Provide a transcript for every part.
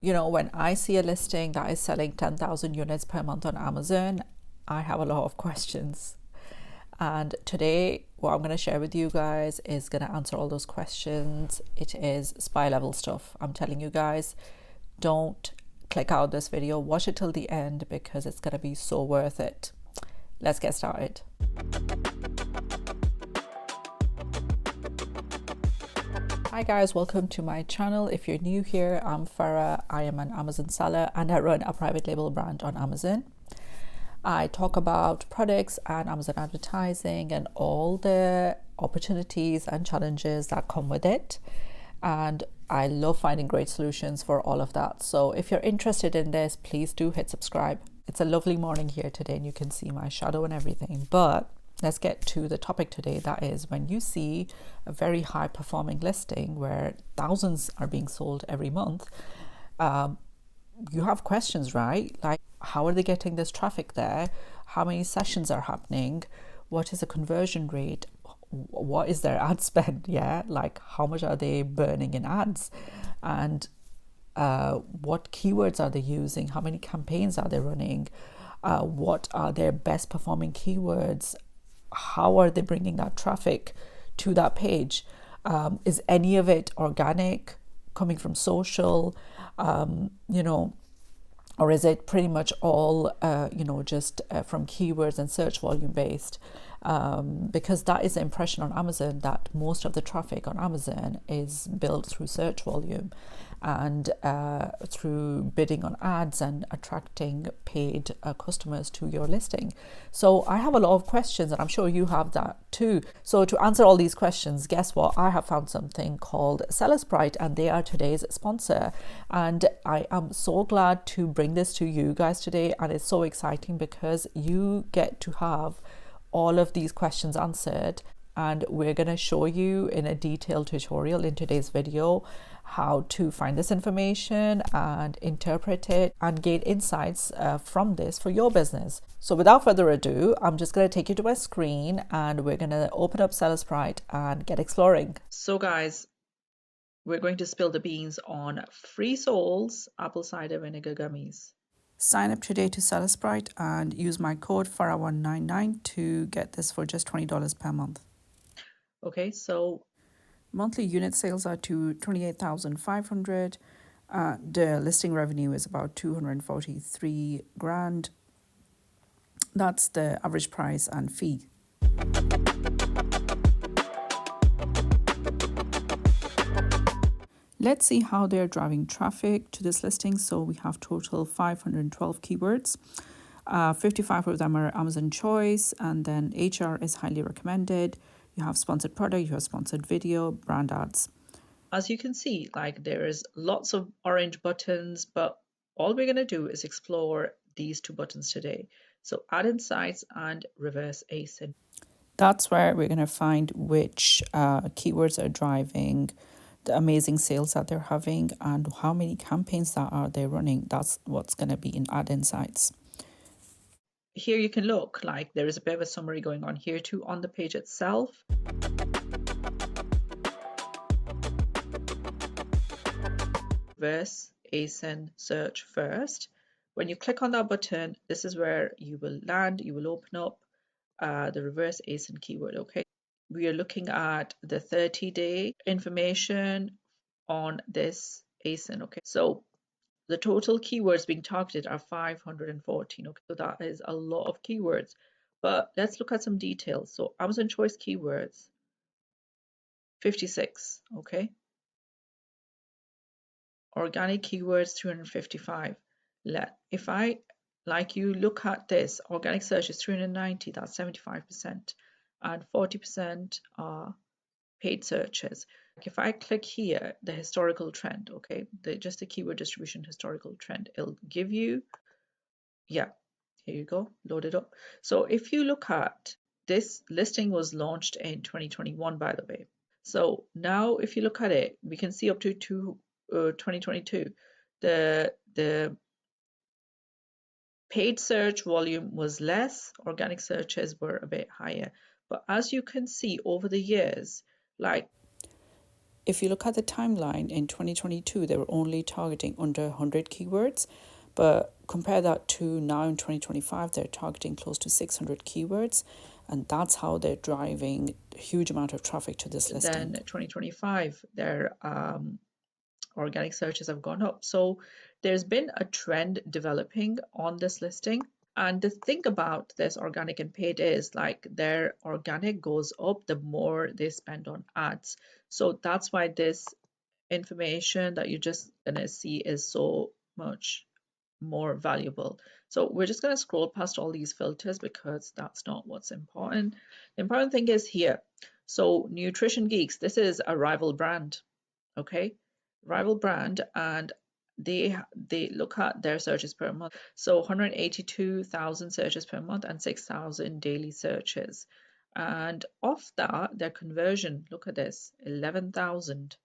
When I see a listing that is selling 10,000 units per month on Amazon, I have a lot of questions. And today, what I'm going to share with you guys is going to answer all those questions. It is spy level stuff. I'm telling you guys, don't click out this video, watch it till the end because it's going to be so worth it. Let's get started. Hi guys, welcome to my channel. If you're new here, I'm Farah. I am an Amazon seller and I run a private label brand on Amazon. I talk about products and Amazon advertising and all the opportunities and challenges that come with it. And I love finding great solutions for all of that. So if you're interested in this, please do hit subscribe. It's a lovely morning here today and you can see my shadow and everything. But let's get to the topic today. That is when you see a very high performing listing where thousands are being sold every month, you have questions, right? Like, how are they getting this traffic there? How many sessions are happening? What is the conversion rate? What is their ad spend? Yeah, like how much are they burning in ads? And what keywords are they using? How many campaigns are they running? What are their best performing keywords? How are they bringing that traffic to that page? Is any of it organic, coming from social, or is it pretty much all, just from keywords and search volume based? Because that is the impression on Amazon, that most of the traffic on Amazon is built through search volume and through bidding on ads and attracting paid customers to your listing. So I have a lot of questions and I'm sure you have that too. So to answer all these questions, guess what? I have found something called Sprite and they are today's sponsor. And I am so glad to bring this to you guys today. And it's so exciting because you get to have all of these questions answered, and we're going to show you in a detailed tutorial in today's video how to find this information and interpret it and gain insights from this for your business. So without further ado, I'm just going to take you to my screen and we're going to open up Sprite and get exploring. So guys, we're going to spill the beans on Free Souls apple cider vinegar gummies. Sign up today to Sprite and use my code Farah199 to get this for just $20 per month. Okay, so monthly unit sales are to 28,500. The listing revenue is about 243 grand. That's the average price and fee. Let's see how they're driving traffic to this listing. So we have total 512 keywords. 55 of them are Amazon choice, and then HR is highly recommended. You have sponsored product, you have sponsored video, brand ads. As you can see, like there is lots of orange buttons, but all we're going to do is explore these two buttons today. So add insights and reverse ASIN. That's where we're going to find which keywords are driving the amazing sales that they're having and how many campaigns that are they running. That's what's going to be in Ad Insights. Here you can look, like there is a bit of a summary going on here too on the page itself. Reverse ASIN search first. When you click on that button, this is where you will land. You will open up the reverse ASIN keyword. Okay, we are looking at the 30-day information on this ASIN. Okay, so the total keywords being targeted are 514. Okay, so that is a lot of keywords. But let's look at some details. So Amazon choice keywords, 56. Okay, organic keywords, 355. If I like you look at this, organic search is 390, that's 75%, and 40% are paid searches. If I click here, the historical trend, okay, just the keyword distribution historical trend, it'll give you, yeah, here you go, load it up. So if you look at this listing was launched in 2021, by the way. So now if you look at it, we can see up to 2022, the paid search volume was less, organic searches were a bit higher. But as you can see over the years, like If you look at the timeline in 2022, they were only targeting under 100 keywords, but compare that to now in 2025, they're targeting close to 600 keywords, and that's how they're driving a huge amount of traffic to this listing. Then 2025, their organic searches have gone up. So there's been a trend developing on this listing. And the thing about this organic and paid is like their organic goes up the more they spend on ads. So that's why this information that you're just gonna see is so much more valuable. So we're just gonna scroll past all these filters because that's not what's important. The important thing is here. So Nutrition Geeks, this is a rival brand, okay? Rival brand, and they look at their searches per month. So 182,000 searches per month and 6,000 daily searches. And off that, their conversion, look at this, 11,000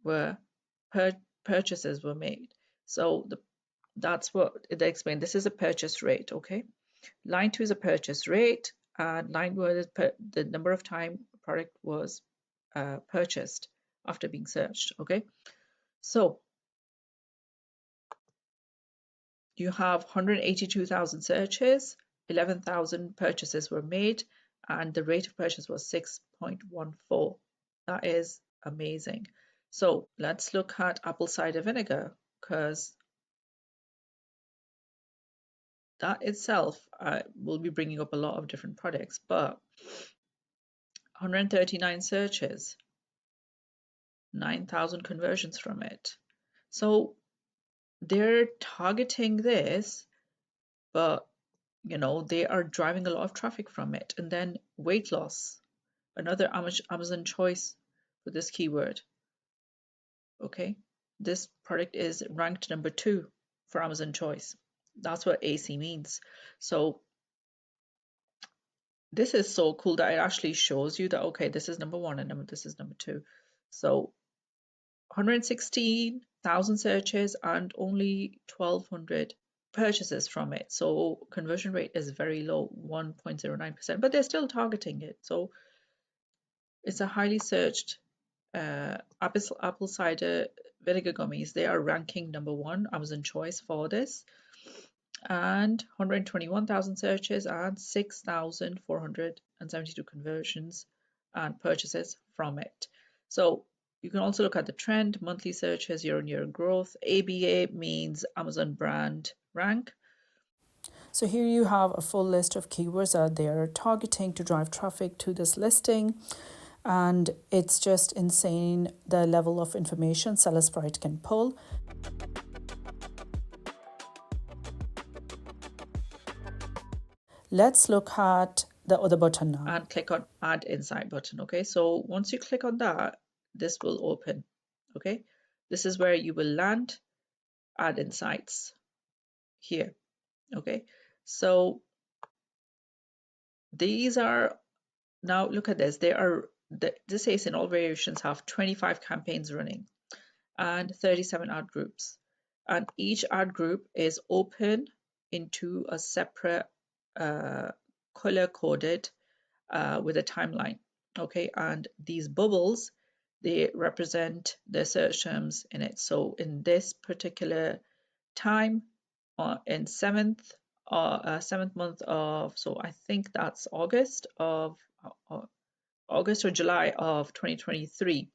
were purchases were made. So that's what they explained. This is a purchase rate, okay? Line 2 is a purchase rate, and line 1 is the number of time a product was purchased after being searched, okay? So you have 182,000 searches, 11,000 purchases were made, and the rate of purchase was 6.14. That is amazing. So let's look at apple cider vinegar, because that itself will be bringing up a lot of different products, but 139 searches, 9,000 conversions from it. So they're targeting this, but you know, they are driving a lot of traffic from it. And then weight loss, another Amazon choice for this keyword. Okay, this product is ranked number 2 for Amazon choice. That's what AC means. So this is so cool that it actually shows you that, okay, this is number 1 and this is number 2. So 116,000 searches and only 1,200 purchases from it. So conversion rate is very low, 1.09%, but they're still targeting it. So it's a highly searched apple cider vinegar gummies. They are ranking number 1 Amazon choice for this, and 121,000 searches and 6,472 conversions and purchases from it. So you can also look at the trend, monthly searches, year-on-year growth. ABA means Amazon brand rank. So here you have a full list of keywords that they are targeting to drive traffic to this listing. And it's just insane the level of information Seller Sprite can pull. Let's look at the other button now. And click on Add Insight button, okay? So once you click on that, this will open, okay? This is where you will land Add Insights here, okay? So these are, now look at this, this says in all variations have 25 campaigns running and 37 ad groups. And each ad group is open into a separate color-coded with a timeline, okay? And these bubbles, they represent the search terms in it. So in this particular time, in seventh month of, so I think that's August or July of 2023,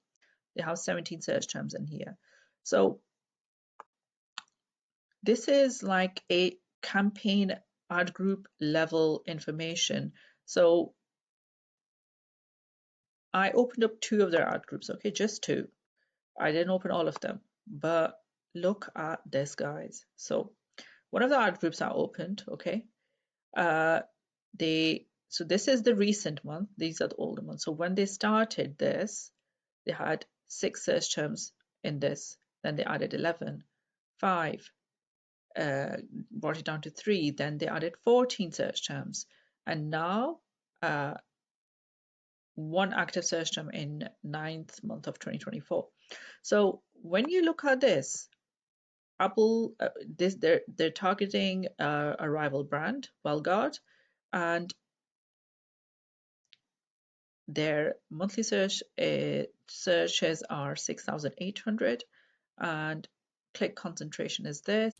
they have 17 search terms in here. So this is like a campaign ad group level information. So I opened up 2 of their ad groups, okay, just 2. I didn't open all of them, but look at this, guys. So one of the ad groups I opened, okay, so this is the recent month, these are the older months. So when they started this, they had 6 search terms in this, then they added 11, 5, brought it down to 3, then they added 14 search terms, and now 1 active search term in 9th month of 2024. So when you look at this, Apple, they're targeting a rival brand, Well, and their monthly searches are 6,800, and click concentration is this.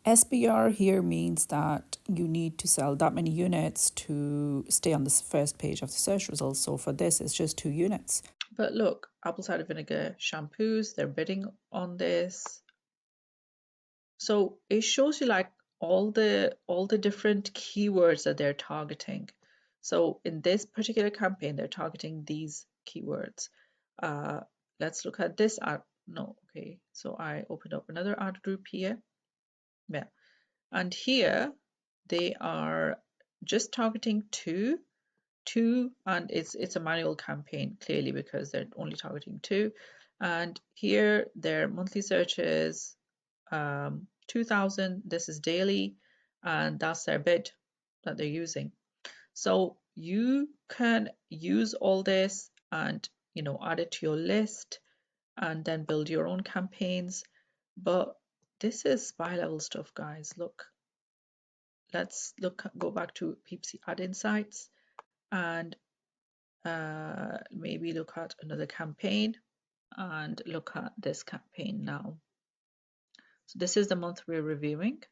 SBR here means that you need to sell that many units to stay on the first page of the search results. So for this, it's just 2 units. But look, apple cider vinegar shampoos, they're bidding on this. So it shows you like all the different keywords that they're targeting. So in this particular campaign, they're targeting these keywords. Let's look at this ad. No, okay. So I opened up another ad group here. Yeah. And here they are just targeting two, and it's a manual campaign clearly because they're only targeting 2. And here their monthly searches 2,000. This is daily, and that's their bid that they're using. So you can use all this and add it to your list and then build your own campaigns. But this is spy level stuff, guys. Look, let's go back to Peepsy Ad Insights and maybe look at another campaign and look at this campaign now. So this is the month we're reviewing,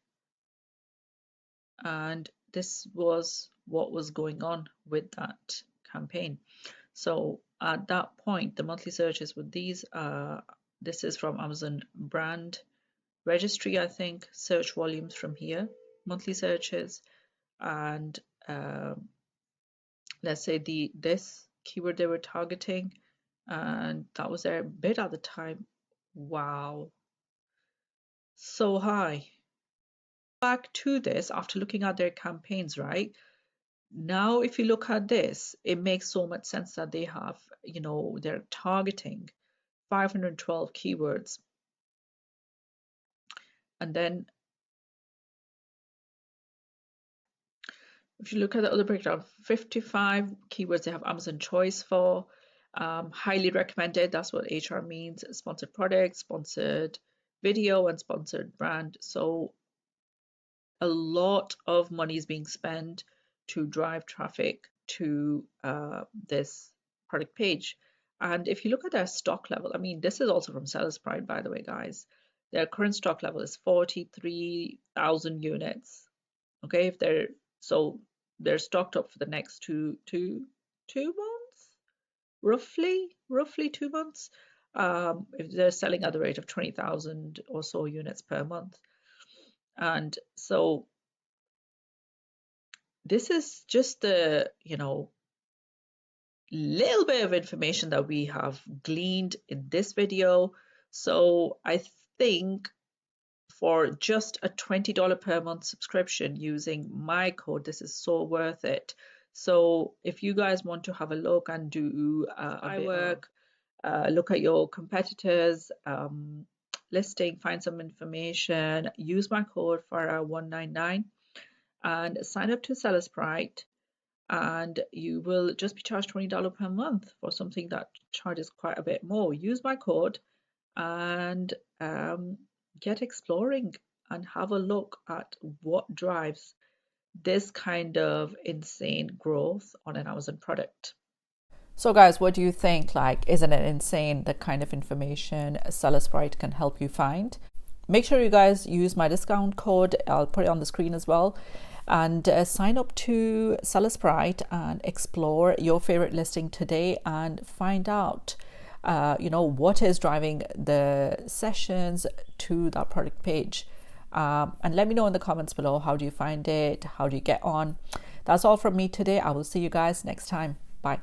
and this was what was going on with that campaign. So at that point, the monthly searches with these, this is from Amazon brand registry, I think, search volumes from here, monthly searches, and let's say this keyword they were targeting, and that was their bid at the time. Wow, so high. Back to this after looking at their campaigns, right? Now, if you look at this, it makes so much sense that they have, they're targeting 512 keywords. And then if you look at the other breakdown, 55 keywords they have Amazon choice for, highly recommended, that's what HR means, sponsored product, sponsored video, and sponsored brand. So a lot of money is being spent to drive traffic to this product page. And if you look at their stock level, I mean, this is also from Sellers Pride, by the way, guys. Their current stock level is 43,000 units. Okay, if they're stocked up for the next two months, roughly 2 months. If they're selling at the rate of 20,000 or so units per month. And so this is just the, little bit of information that we have gleaned in this video. So I think for just a $20 per month subscription using my code, this is so worth it. So if you guys want to have a look and do work, look at your competitors listing, find some information, use my code Farah 199 and sign up to Sellers Pride, and you will just be charged $20 per month for something that charges quite a bit more. Use my code and get exploring and have a look at what drives this kind of insane growth on an Amazon product. So guys, what do you think? Like, isn't it insane the kind of information Sellers Pride can help you find? Make sure you guys use my discount code. I'll put it on the screen as well. And sign up to Sellers Pride and explore your favorite listing today and find out what is driving the sessions to that product page. And let me know in the comments below, how do you find it? How do you get on? That's all from me today. I will see you guys next time. Bye.